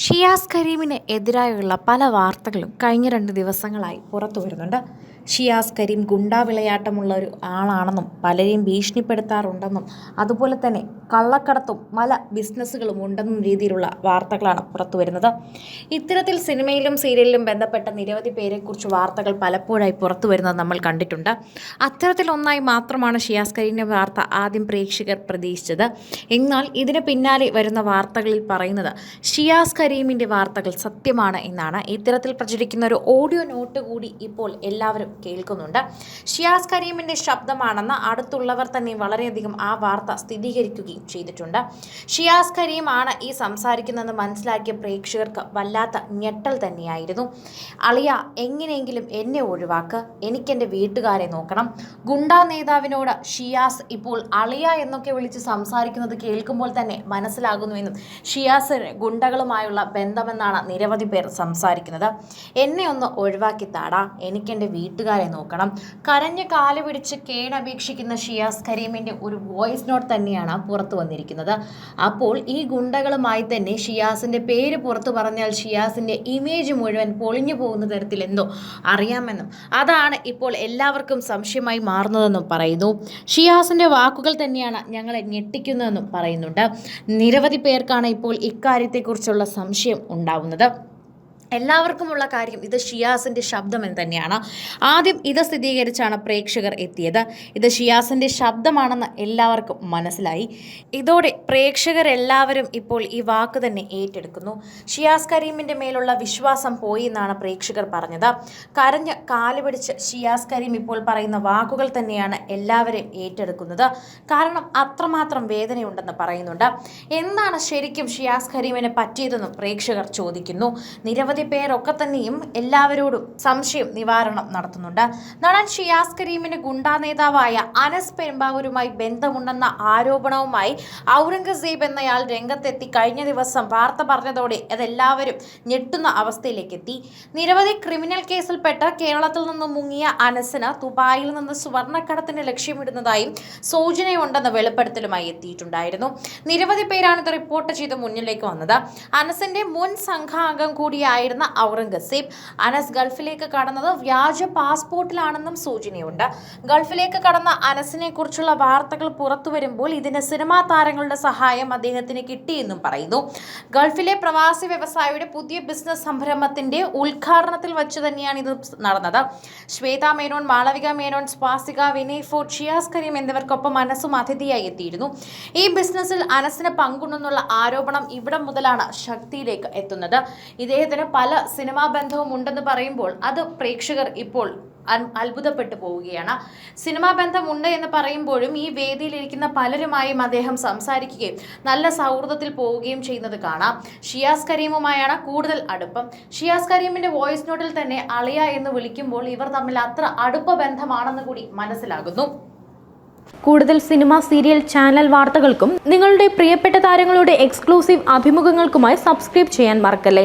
ഷിയാസ് കരീമിന് എതിരായുള്ള പല വാർത്തകളും കഴിഞ്ഞ 2 ദിവസങ്ങളായി പുറത്തു വരുന്നുണ്ട്. ഷിയാസ് കരീം ഗുണ്ടാ വിളയാട്ടമുള്ള ഒരു ആളാണെന്നും പലരെയും ഭീഷണിപ്പെടുത്താറുണ്ടെന്നും അതുപോലെ തന്നെ കള്ളക്കടത്തും പല ബിസിനസ്സുകളും ഉണ്ടെന്നും രീതിയിലുള്ള വാർത്തകളാണ് പുറത്തു വരുന്നത്. ഇത്തരത്തിൽ സിനിമയിലും സീരിയലിലും ബന്ധപ്പെട്ട നിരവധി പേരെക്കുറിച്ച് വാർത്തകൾ പലപ്പോഴായി പുറത്തു വരുന്നത് നമ്മൾ കണ്ടിട്ടുണ്ട്. അത്തരത്തിലൊന്നായി മാത്രമാണ് ഷിയാസ് കരീമിൻ്റെ വാർത്ത ആദ്യം പ്രേക്ഷകർ പ്രതീക്ഷിച്ചത്. എന്നാൽ ഇതിന് പിന്നാലെ വരുന്ന വാർത്തകളിൽ പറയുന്നത് ഷിയാസ് കരീമിൻ്റെ വാർത്തകൾ സത്യമാണ് എന്നാണ്. ഇത്തരത്തിൽ പ്രചരിക്കുന്ന ഒരു ഓഡിയോ നോട്ട് കൂടി ഇപ്പോൾ എല്ലാവരും കേൾക്കുന്നുണ്ട്. ഷിയാസ് കരീമിൻ്റെ ശബ്ദമാണെന്ന് അടുത്തുള്ളവർ തന്നെ വളരെയധികം ആ വാർത്ത സ്ഥിരീകരിക്കുകയും ചെയ്തിട്ടുണ്ട്. ഷിയാസ് കരീം ആണ് ഈ സംസാരിക്കുന്നതെന്ന് മനസ്സിലാക്കിയ പ്രേക്ഷകർക്ക് വല്ലാത്ത ഞെട്ടൽ തന്നെയായിരുന്നു. അളിയ, എങ്ങനെയെങ്കിലും എന്നെ ഒഴിവാക്ക്, എനിക്കെൻ്റെ വീട്ടുകാരെ നോക്കണം. ഗുണ്ടാ നേതാവിനോട് ഷിയാസ് ഇപ്പോൾ അളിയ എന്നൊക്കെ വിളിച്ച് സംസാരിക്കുന്നത് കേൾക്കുമ്പോൾ തന്നെ മനസ്സിലാകുന്നുവെന്നും ഷിയാസ് ഗുണ്ടകളുമായുള്ള ബന്ധമെന്നാണ് നിരവധി പേർ സംസാരിക്കുന്നത്. എന്നെ ഒന്ന് ഒഴിവാക്കി താടാ, എനിക്കെൻ്റെ വീട്ടുകാരെ നോക്കണം. കരഞ്ഞ് കാല് പിടിച്ച് കേണപേക്ഷിക്കുന്ന ഷിയാസ് കരീമിൻ്റെ ഒരു വോയിസ് നോട്ട് തന്നെയാണ് പുറത്തു വന്നിരിക്കുന്നത്. അപ്പോൾ ഈ ഗുണ്ടകളുമായി തന്നെ ഷിയാസിൻ്റെ പേര് പുറത്തു പറഞ്ഞാൽ ഷിയാസിൻ്റെ ഇമേജ് മുഴുവൻ പൊളിഞ്ഞു പോകുന്ന തരത്തിൽ എന്തോ അറിയാമെന്നും അതാണ് ഇപ്പോൾ എല്ലാവർക്കും സംശയമായി മാറുന്നതെന്നും പറയുന്നു. ഷിയാസിൻ്റെ വാക്കുകൾ തന്നെയാണ് ഞങ്ങളെ ഞെട്ടിക്കുന്നതെന്നും പറയുന്നുണ്ട്. നിരവധി പേർക്കാണ് ഇപ്പോൾ ഇക്കാര്യത്തെക്കുറിച്ചുള്ള സംശയം ഉണ്ടാവുന്നത്. എല്ലാവർക്കുമുള്ള കാര്യം ഇത് ഷിയാസിൻ്റെ ശബ്ദം എന്ന് തന്നെയാണ്. ആദ്യം ഇത് സ്ഥിരീകരിച്ചാണ് പ്രേക്ഷകർ എത്തിയത്. ഇത് ഷിയാസിൻ്റെ ശബ്ദമാണെന്ന് എല്ലാവർക്കും മനസ്സിലായി. ഇതോടെ പ്രേക്ഷകരെല്ലാവരും ഇപ്പോൾ ഈ വാക്ക് തന്നെ ഏറ്റെടുക്കുന്നു. ഷിയാസ് കരീമിൻ്റെ മേലുള്ള വിശ്വാസം പോയി എന്നാണ് പ്രേക്ഷകർ പറഞ്ഞത്. കരഞ്ഞ് കാല് പിടിച്ച് ഷിയാസ് കരീം ഇപ്പോൾ പറയുന്ന വാക്കുകൾ തന്നെയാണ് എല്ലാവരും ഏറ്റെടുക്കുന്നത്. കാരണം അത്രമാത്രം വേദനയുണ്ടെന്ന് പറയുന്നുണ്ട്. എന്താണ് ശരിക്കും ഷിയാസ് കരീമിന് പറ്റിയതെന്നും പ്രേക്ഷകർ ചോദിക്കുന്നു. നിരവധി പേരൊക്കെ തന്നെയും എല്ലാവരോടും സംശയം നിവാരണം നടത്തുന്നുണ്ട്. നടൻ ഷിയാസ് കരീമിന് ഗുണ്ടാ നേതാവായ അനസ് പെരുമ്പാവൂരുമായി ബന്ധമുണ്ടെന്ന ആരോപണവുമായി ഔറംഗസേബ് എന്നയാൾ രംഗത്തെത്തി കഴിഞ്ഞ ദിവസം വാർത്ത പറഞ്ഞതോടെ അതെല്ലാവരും ഞെട്ടുന്ന അവസ്ഥയിലേക്ക് എത്തി. നിരവധി ക്രിമിനൽ കേസിൽപ്പെട്ട് കേരളത്തിൽ നിന്ന് മുങ്ങിയ അനസിന് ദുബായിൽ നിന്ന് സ്വർണ്ണക്കടത്തിന് ലക്ഷ്യമിടുന്നതായും സൂചനയുണ്ടെന്ന വെളിപ്പെടുത്തലുമായി എത്തിയിട്ടുണ്ടായിരുന്നു. നിരവധി പേരാണ് ഇത് റിപ്പോർട്ട് ചെയ്ത് മുന്നിലേക്ക് വന്നത്. അനസിന്റെ മുൻ സംഘാംഗം കൂടിയായിരുന്ന ഔറംഗസേബ് അനസ് ഗൾഫിലേക്ക് കടന്നത് വ്യാജ പാസ്പോർട്ടിലാണെന്നും സൂചനയുണ്ട്. ഗൾഫിലേക്ക് കടന്ന അനസിനെ കുറിച്ചുള്ള വാർത്തകൾ പുറത്തു വരുമ്പോൾ ഇതിന് സിനിമാ താരങ്ങളുടെ സഹായം അദ്ദേഹത്തിന് കിട്ടിയെന്നും പറയുന്നു. ഗൾഫിലെ പ്രവാസി വ്യവസായിയുടെ പുതിയ ബിസിനസ് സംരംഭത്തിന്റെ ഉദ്ഘാടനത്തിൽ വെച്ച് തന്നെയാണ് ഇത് നടന്നത്. ശ്വേത മേനോൻ, മാളവിക മേനോൻ, സ്വാസിക, വിനയ് ഫോർട്ട്, ഷിയാസ് കരീം എന്നിവർക്കൊപ്പം അനസും അതിഥിയായി എത്തിയിരുന്നു. ഈ ബിസിനസ്സിൽ അനസിന് പങ്കുണ്ടെന്നുള്ള ആരോപണം ഇവിടെ മുതലാണ് ശക്തിയിലേക്ക് എത്തുന്നത്. ഇദ്ദേഹത്തിന് പല സിനിമാ ബന്ധവും ഉണ്ടെന്ന് പറയുമ്പോൾ അത് പ്രേക്ഷകർ ഇപ്പോൾ അത്ഭുതപ്പെട്ടു പോവുകയാണ്. സിനിമാ ബന്ധമുണ്ട് എന്ന് പറയുമ്പോഴും ഈ വേദിയിലിരിക്കുന്ന പലരുമായും അദ്ദേഹം സംസാരിക്കുകയും നല്ല സൗഹൃദത്തിൽ പോവുകയും ചെയ്യുന്നത് കാണാം. ഷിയാസ് കരീമുമായാണ് കൂടുതൽ അടുപ്പം. ഷിയാസ് കരീമിന്റെ വോയിസ് നോട്ടിൽ തന്നെ അളിയ എന്ന് വിളിക്കുമ്പോൾ ഇവർ തമ്മിൽ അത്ര അടുപ്പ ബന്ധമാണെന്ന് കൂടി മനസ്സിലാകുന്നു. കൂടുതൽ സിനിമ, സീരിയൽ, ചാനൽ വാർത്തകൾക്കും നിങ്ങളുടെ പ്രിയപ്പെട്ട താരങ്ങളുടെ എക്സ്ക്ലൂസീവ് അഭിമുഖങ്ങൾക്കുമായി സബ്സ്ക്രൈബ് ചെയ്യാൻ മറക്കല്ലേ.